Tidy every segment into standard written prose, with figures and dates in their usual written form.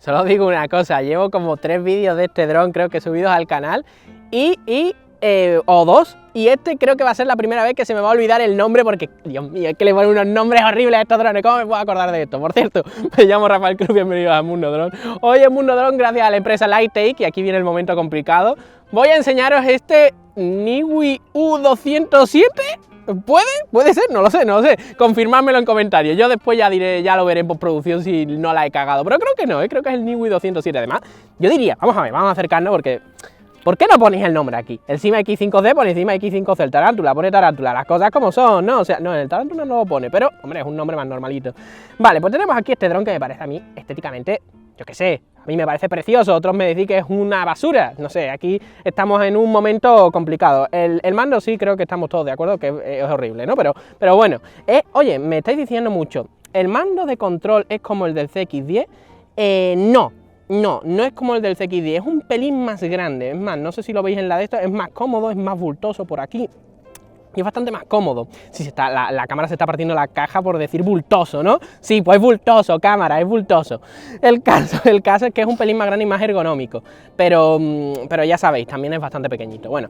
Solo digo una cosa, llevo como 3 vídeos de este dron, creo que subidos al canal, o 2, y este creo que va a ser la primera vez que se me va a olvidar el nombre, porque, Dios mío, es que le ponen unos nombres horribles a estos drones. ¿Cómo me puedo acordar de esto? Por cierto, me llamo Rafael Cruz, bienvenidos a Mundo Dron. Hoy en Mundo Dron, gracias a la empresa Lighttake, y aquí viene el momento complicado, voy a enseñaros este Niwi U207. ¿Puede ser? No lo sé. Confirmádmelo en comentarios. Yo después ya diré, ya lo veré en postproducción si no la he cagado. Pero creo que no, creo que es el Niwi 207. Además, yo diría, vamos a ver, vamos a acercarnos porque... ¿Por qué no ponéis el nombre aquí? Encima X5C pone encima X5C, el tarántula pone tarántula, las cosas como son, ¿no? O sea, no, el tarántula no lo pone, pero, hombre, es un nombre más normalito. Vale, pues tenemos aquí este dron que me parece a mí estéticamente, yo qué sé, a mí me parece precioso, otros me decís que es una basura, no sé, aquí estamos en un momento complicado. El mando sí creo que estamos todos de acuerdo que es horrible, ¿no? Pero bueno, oye, me estáis diciendo mucho, ¿el mando de control es como el del CX10? No es como el del CX10, es un pelín más grande, es más, no sé si lo veis en la de esto, es más cómodo, es más bultoso por aquí. Y es bastante más cómodo. Si la cámara se está partiendo la caja por decir bultoso, ¿no? Sí, pues bultoso, cámara, es bultoso. El caso es que es un pelín más grande y más ergonómico. Pero ya sabéis, también es bastante pequeñito. Bueno,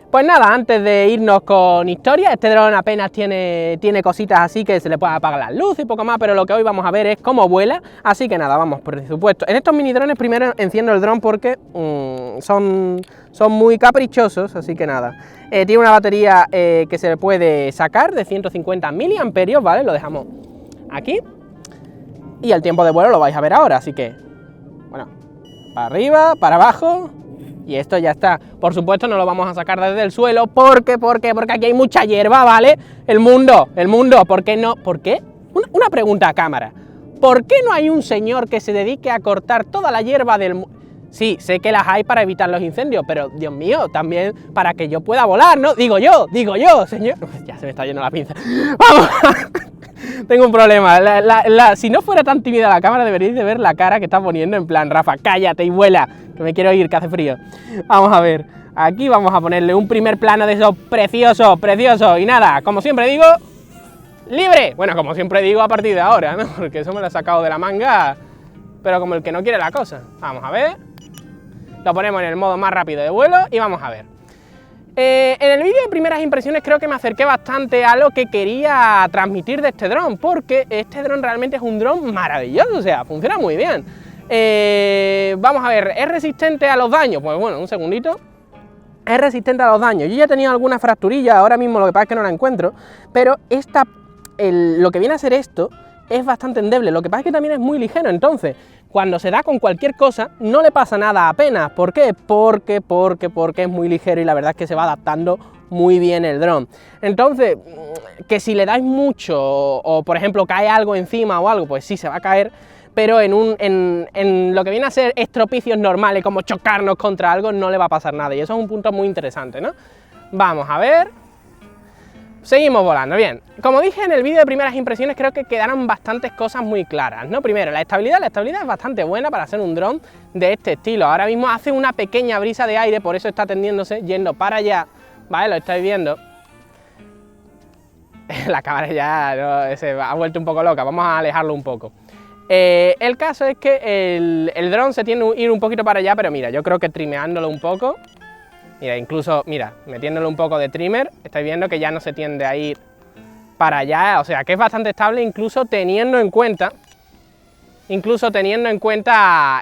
pues nada, antes de irnos con historia, este dron apenas tiene cositas así que se le puede apagar las luces y poco más, pero lo que hoy vamos a ver es cómo vuela, así que nada, vamos, por supuesto. En estos mini drones primero enciendo el dron porque son muy caprichosos, así que nada. Tiene una batería que se le puede sacar de 150 miliamperios, ¿vale? Lo dejamos aquí. Y el tiempo de vuelo lo vais a ver ahora, así que, bueno, para arriba, para abajo... Y esto ya está. Por supuesto no lo vamos a sacar desde el suelo porque aquí hay mucha hierba, ¿vale? El mundo, ¿por qué no? ¿Por qué? Una pregunta a cámara. ¿Por qué no hay un señor que se dedique a cortar toda la hierba del mundo? Sí, sé que las hay para evitar los incendios, pero Dios mío, también para que yo pueda volar, ¿no? Digo yo, señor. Ya se me está yendo la pinza. ¡Vamos! Tengo un problema. Si no fuera tan tímida la cámara, deberíais de ver la cara que está poniendo en plan, Rafa, cállate y vuela, que me quiero ir, que hace frío. Vamos a ver. Aquí vamos a ponerle un primer plano de eso precioso. Y nada, como siempre digo, ¡libre! Bueno, como siempre digo a partir de ahora, ¿no? Porque eso me lo he sacado de la manga, pero como el que no quiere la cosa. Vamos a ver. Lo ponemos en el modo más rápido de vuelo y vamos a ver. En el vídeo de primeras impresiones creo que me acerqué bastante a lo que quería transmitir de este dron, porque este dron realmente es un dron maravilloso, o sea, funciona muy bien. Vamos a ver, ¿es resistente a los daños? Pues bueno, un segundito. Es resistente a los daños. Yo ya he tenido alguna fracturilla, ahora mismo lo que pasa es que no la encuentro, pero lo que viene a ser esto es bastante endeble, lo que pasa es que también es muy ligero, entonces... Cuando se da con cualquier cosa, no le pasa nada apenas. ¿Por qué? Porque es muy ligero y la verdad es que se va adaptando muy bien el dron. Entonces, que si le dais mucho o por ejemplo cae algo encima o algo, pues sí se va a caer, pero en lo que viene a ser estropicios normales, como chocarnos contra algo, no le va a pasar nada. Y eso es un punto muy interesante, ¿no? Vamos a ver... Seguimos volando, bien. Como dije en el vídeo de primeras impresiones, creo que quedaron bastantes cosas muy claras, ¿no? Primero, la estabilidad es bastante buena para ser un dron de este estilo. Ahora mismo hace una pequeña brisa de aire, por eso está tendiéndose, yendo para allá, ¿vale? Lo estáis viendo. La cámara ya se ha vuelto un poco loca, vamos a alejarlo un poco. El caso es que el dron se tiende a ir un poquito para allá, pero mira, yo creo que trimeándolo un poco... Mira, incluso, mira, metiéndole un poco de trimmer, estáis viendo que ya no se tiende a ir para allá, o sea, que es bastante estable incluso teniendo en cuenta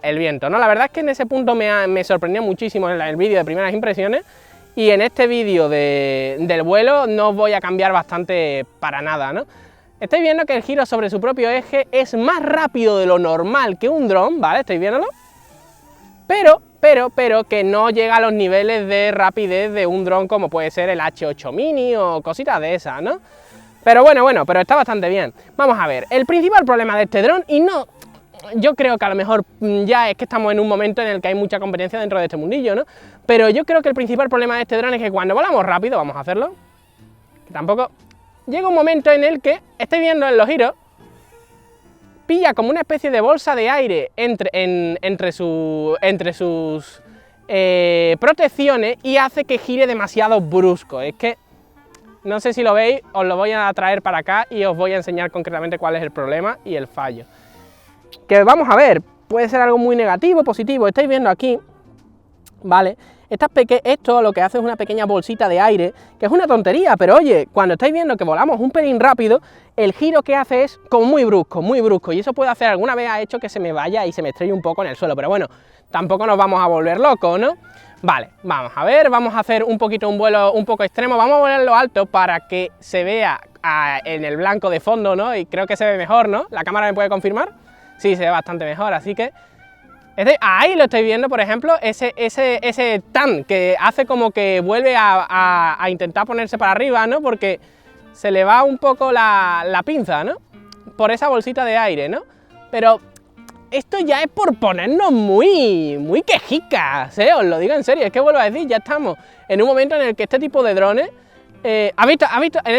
el viento, ¿no? La verdad es que en ese punto me sorprendió muchísimo en el vídeo de primeras impresiones y en este vídeo del vuelo no os voy a cambiar bastante para nada, ¿no? Estáis viendo que el giro sobre su propio eje es más rápido de lo normal que un dron, ¿vale? ¿Estáis viéndolo? Pero que no llega a los niveles de rapidez de un dron como puede ser el H8 Mini o cositas de esas, ¿no? Pero bueno, pero está bastante bien. Vamos a ver, el principal problema de este dron, y no... Yo creo que a lo mejor ya es que estamos en un momento en el que hay mucha competencia dentro de este mundillo, ¿no? Pero yo creo que el principal problema de este dron es que cuando volamos rápido, vamos a hacerlo, que tampoco... Llega un momento en el que, estáis viendo en los giros, pilla como una especie de bolsa de aire entre sus protecciones y hace que gire demasiado brusco. Es que, no sé si lo veis, os lo voy a traer para acá y os voy a enseñar concretamente cuál es el problema y el fallo. Que vamos a ver, puede ser algo muy negativo, positivo. Estáis viendo aquí, ¿vale? Esto lo que hace es una pequeña bolsita de aire, que es una tontería, pero oye, cuando estáis viendo que volamos un pelín rápido, el giro que hace es como muy brusco, y eso puede hacer, alguna vez ha hecho que se me vaya y se me estrelle un poco en el suelo, pero bueno, tampoco nos vamos a volver locos, ¿no? Vale, vamos a ver, vamos a hacer un vuelo un poco extremo, vamos a volarlo alto para que se vea en el blanco de fondo, ¿no? Y creo que se ve mejor, ¿no? ¿La cámara me puede confirmar? Sí, se ve bastante mejor, así que... ahí lo estáis viendo, por ejemplo, ese tan que hace como que vuelve a intentar ponerse para arriba, ¿no? Porque se le va un poco la pinza, ¿no? Por esa bolsita de aire, ¿no? Pero esto ya es por ponernos muy quejicas, ¿eh? Os lo digo en serio, es que vuelvo a decir, ya estamos en un momento en el que este tipo de drones... ¿has visto? En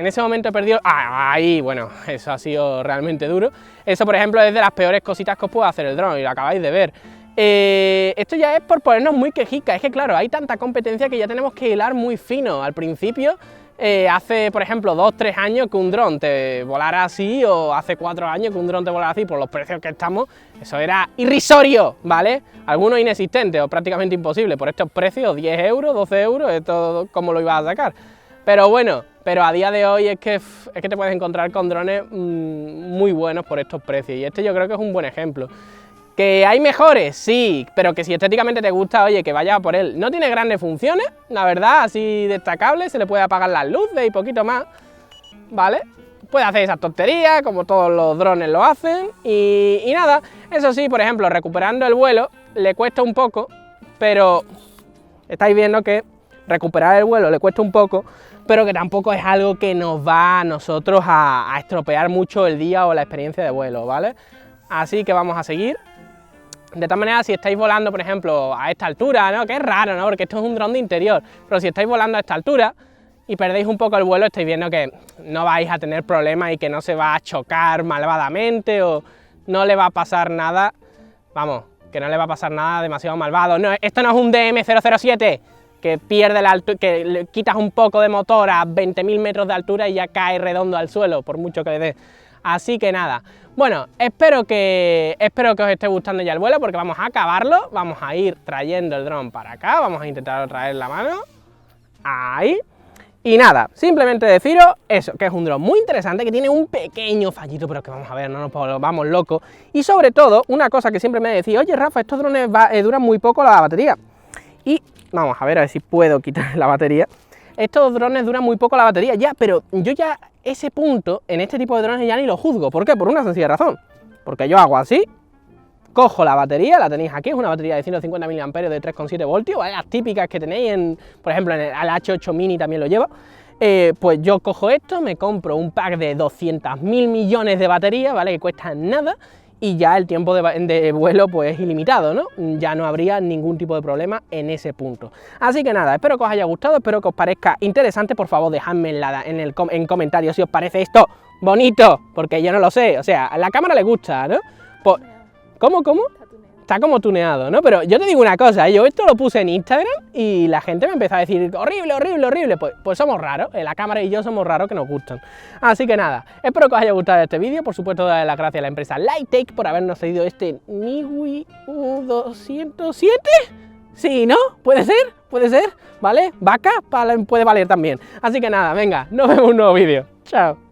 ese momento he perdido... ahí, bueno, eso ha sido realmente duro. Eso, por ejemplo, es de las peores cositas que os puede hacer el dron, y lo acabáis de ver. Esto ya es por ponernos muy quejicas. Es que, claro, hay tanta competencia que ya tenemos que hilar muy fino. Al principio, hace, por ejemplo, 2-3 años que un dron te volara así, o hace 4 años que un dron te volara así, por los precios que estamos, eso era irrisorio, ¿vale? Algunos inexistentes o prácticamente imposible. Por estos precios, 10 euros, 12 euros, esto cómo lo ibas a sacar. Pero bueno, a día de hoy es que te puedes encontrar con drones muy buenos por estos precios, y este yo creo que es un buen ejemplo. ¿Que hay mejores? Sí, pero que si estéticamente te gusta, oye, que vayas a por él. No tiene grandes funciones, la verdad, así destacables, se le puede apagar las luces y poquito más, ¿vale? Puede hacer esas tonterías, como todos los drones lo hacen, y nada. Eso sí, por ejemplo, recuperando el vuelo, le cuesta un poco, pero estáis viendo que recuperar el vuelo le cuesta un poco, pero que tampoco es algo que nos va a nosotros a estropear mucho el día o la experiencia de vuelo, ¿vale? Así que vamos a seguir. De todas maneras, si estáis volando, por ejemplo, a esta altura, ¿no? Que es raro, ¿no? Porque esto es un dron de interior, pero si estáis volando a esta altura y perdéis un poco el vuelo, estáis viendo que no vais a tener problemas y que no se va a chocar malvadamente o no le va a pasar nada, vamos, que no le va a pasar nada demasiado malvado. No, esto no es un DM007, que pierde la altura, que le quitas un poco de motor a 20.000 metros de altura y ya cae redondo al suelo, por mucho que le dé. Así que nada, bueno, espero que os esté gustando ya el vuelo, porque vamos a acabarlo, vamos a ir trayendo el dron para acá, vamos a intentar traer la mano, ahí, y nada, simplemente deciros eso, que es un dron muy interesante, que tiene un pequeño fallito, pero que vamos a ver, no nos vamos locos, y sobre todo, una cosa que siempre me decís, oye Rafa, estos drones duran muy poco la batería, y vamos a ver si puedo quitar la batería. Estos drones duran muy poco la batería, ya, pero yo ya ese punto, en este tipo de drones ya ni lo juzgo. ¿Por qué? Por una sencilla razón. Porque yo hago así, cojo la batería, la tenéis aquí, es una batería de 150 mAh de 3,7 voltios, ¿vale? Las típicas que tenéis, por ejemplo, en el H8 Mini también lo lleva. Pues yo cojo esto, me compro un pack de 200.000 millones de baterías, ¿vale? Que cuestan nada, y ya el tiempo de vuelo pues es ilimitado, ¿no? Ya no habría ningún tipo de problema en ese punto. Así que nada, espero que os haya gustado, espero que os parezca interesante. Por favor, dejadme en comentarios si os parece esto bonito, porque yo no lo sé, o sea, a la cámara le gusta, ¿no? Pues, ¿cómo? Está como tuneado, ¿no? Pero yo te digo una cosa, yo esto lo puse en Instagram y la gente me empezó a decir horrible, pues somos raros, la cámara y yo somos raros que nos gustan. Así que nada, espero que os haya gustado este vídeo, por supuesto darle las gracias a la empresa Lightech por habernos cedido este MIUI U207. Sí, ¿no? Puede ser, ¿vale? Vaca puede valer también. Así que nada, venga, nos vemos en un nuevo vídeo. Chao.